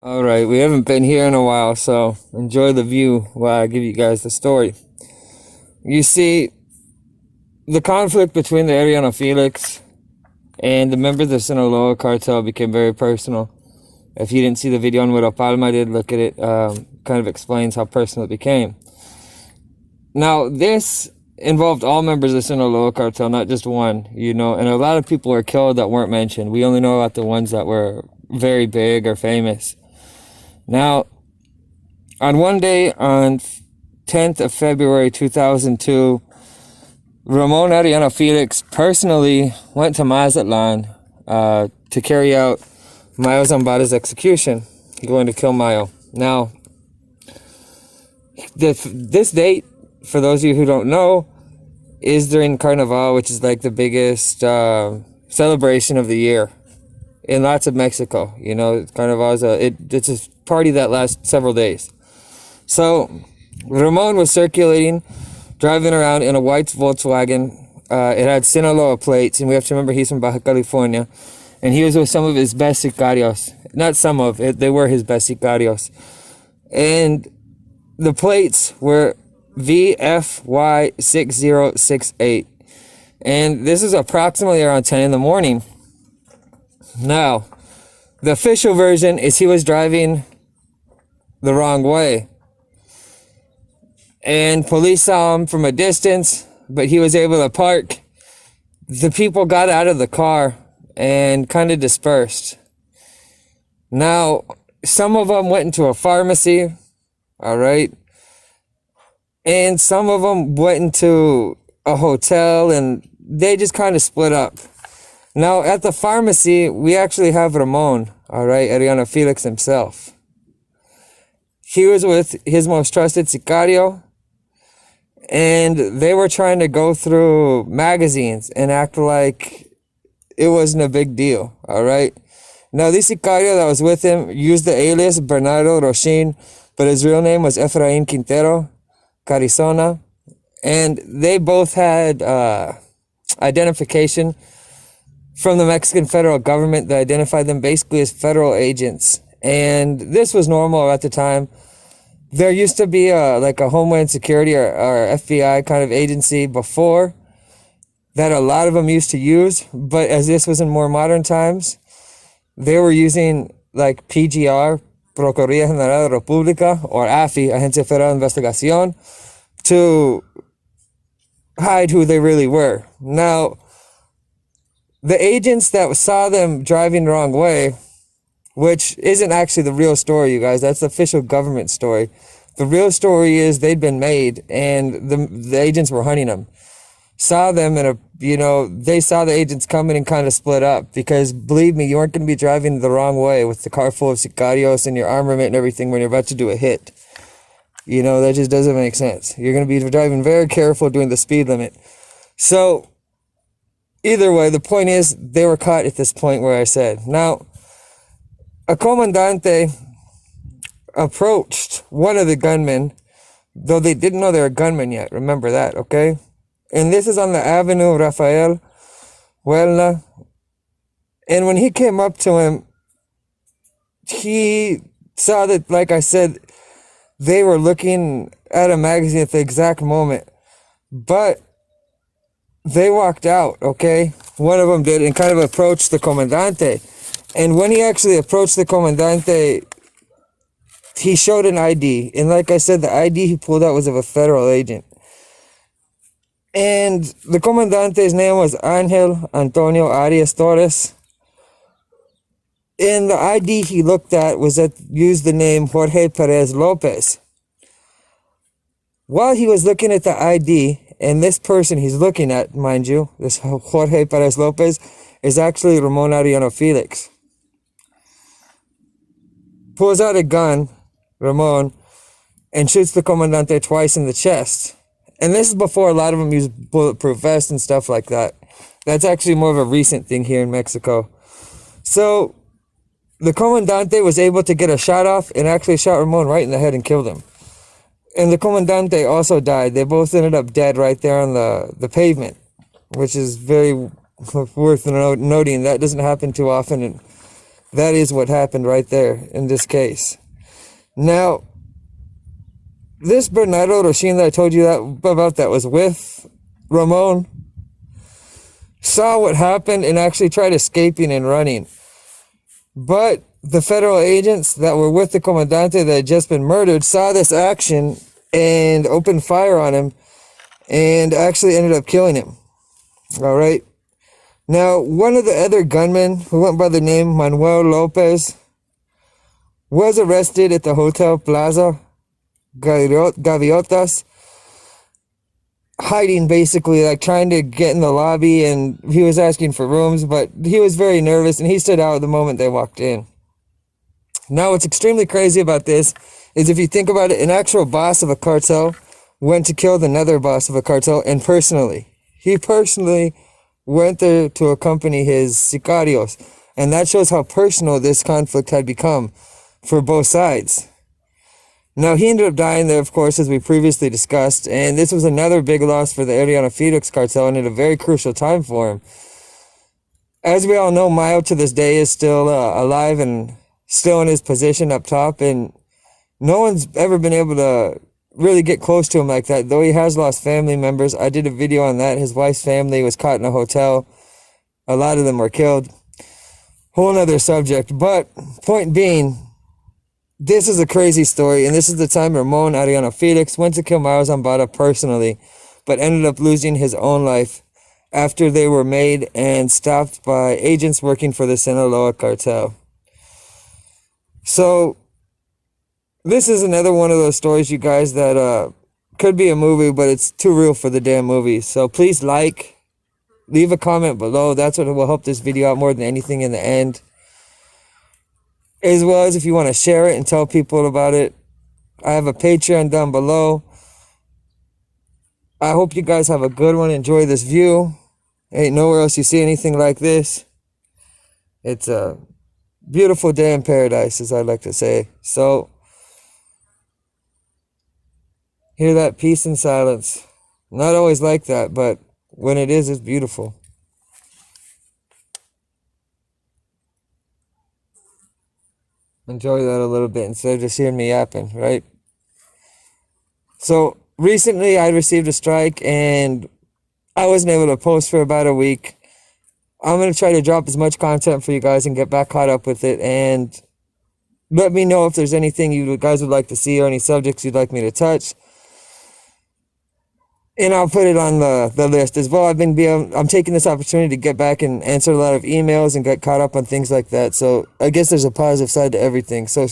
All right, we haven't been here in a while, so enjoy the view while I give you guys the story. You see, the conflict between the Arellano Felix and the members of the Sinaloa cartel became very personal. If you didn't see the video on what Palma did, look at it. Kind of explains how personal it became. Now, this involved all members of the Sinaloa cartel, not just one, and a lot of people were killed that weren't mentioned. We only know about the ones that were very big or famous. Now, on one day, on 10th of February 2002, Ramon Arellano Felix personally went to Mazatlan to carry out Mayo Zambada's execution, going to kill Mayo. Now, this date, for those of you who don't know, is during Carnival, which is like the biggest celebration of the year in lots of Mexico. Carnival is it's a party that lasts several days. So Ramon was circulating, driving around in a white Volkswagen. It had Sinaloa plates, and we have to remember he's from Baja California, and he was with some of his best sicarios. Not some of it, they were his best sicarios. And the plates were VFY6068. And this is approximately around 10 in the morning. Now, the official version is he was driving the wrong way. And police saw him from a distance, but he was able to park. The people got out of the car and kind of dispersed. Now, some of them went into a pharmacy, all right? And some of them went into a hotel, and they just kind of split up. Now, at the pharmacy, we actually have Ramon, all right, Arellano Felix himself. He was with his most trusted sicario, and they were trying to go through magazines and act like it wasn't a big deal, all right? Now, this sicario that was with him used the alias Bernardo Roshin, but his real name was Efrain Quintero Carizona, and they both had identification from the Mexican federal government that identified them basically as federal agents. And this was normal at the time. There used to be a Homeland Security or FBI kind of agency before that a lot of them used to use, but as this was in more modern times, they were using like PGR, Procuraduría General de la República, or AFI, Agencia Federal de Investigación, to hide who they really were. Now, the agents that saw them driving the wrong way, which isn't actually the real story, you guys, that's the official government story. The real story is they'd been made, and the agents were hunting them. Saw them, and they saw the agents coming and kind of split up, because believe me, you aren't going to be driving the wrong way with the car full of sicarios and your armament and everything when you're about to do a hit. That just doesn't make sense. You're going to be driving very careful, doing the speed limit. So either way, the point is they were caught at this point where I said. Now, a comandante approached one of the gunmen, though they didn't know they were gunmen yet. Remember that, okay? And this is on the Avenue Rafael Huelna. And when he came up to him, he saw that, like I said, they were looking at a magazine at the exact moment. But they walked out, okay? One of them did, and kind of approached the comandante. And when he actually approached the comandante, he showed an ID. And like I said, the ID he pulled out was of a federal agent. And the comandante's name was Angel Antonio Arias Torres. And the ID he looked at used the name Jorge Perez Lopez. While he was looking at the ID, and this person he's looking at, mind you, this Jorge Perez Lopez, is actually Ramon Arellano Felix. Pulls out a gun, Ramon, and shoots the comandante twice in the chest. And this is before a lot of them use bulletproof vests and stuff like that. That's actually more of a recent thing here in Mexico. So the comandante was able to get a shot off and actually shot Ramon right in the head and killed him. And the comandante also died. They both ended up dead right there on the pavement, which is very worth noting. That doesn't happen too often That is what happened right there in this case. Now, this Bernardo Roshin that I told you about that was with Ramon saw what happened and actually tried escaping and running. But the federal agents that were with the comandante that had just been murdered saw this action and opened fire on him and actually ended up killing him. All right. Now, one of the other gunmen, who went by the name Manuel Lopez, was arrested at the Hotel Plaza Gaviotas, hiding basically, like trying to get in the lobby, and he was asking for rooms, but he was very nervous and he stood out the moment they walked in. Now, what's extremely crazy about this is if you think about it, an actual boss of a cartel went to kill another boss of a cartel, and he personally went there to accompany his sicarios, and that shows how personal this conflict had become for both sides. Now, he ended up dying there, of course, as we previously discussed, and this was another big loss for the Arellano Felix Cartel, and at a very crucial time for him. As we all know, Mayo to this day is still alive and still in his position up top, and no one's ever been able to really get close to him like that, though he has lost family members. I did a video on that. His wife's family was caught in a hotel. A lot of them were killed. Whole nother subject, but point being, this is a crazy story, and this is the time Ramon Arellano Felix went to kill Mayo Zambada personally, but ended up losing his own life after they were made and stopped by agents working for the Sinaloa cartel. So, this is another one of those stories, you guys, that could be a movie, but it's too real for the damn movie. So please leave a comment below. That's what will help this video out more than anything in the end. As well as if you want to share it and tell people about it. I have a Patreon down below. I hope you guys have a good one. Enjoy this view. Ain't nowhere else you see anything like this. It's a beautiful day in paradise, as I like to say. So, hear that peace and silence. Not always like that, but when it is, it's beautiful. Enjoy that a little bit instead of just hearing me yapping, right? So, recently I received a strike and I wasn't able to post for about a week. I'm going to try to drop as much content for you guys and get back caught up with it, and let me know if there's anything you guys would like to see or any subjects you'd like me to touch. And I'll put it on the list as well. I'm taking this opportunity to get back and answer a lot of emails and get caught up on things like that. So I guess there's a positive side to everything. So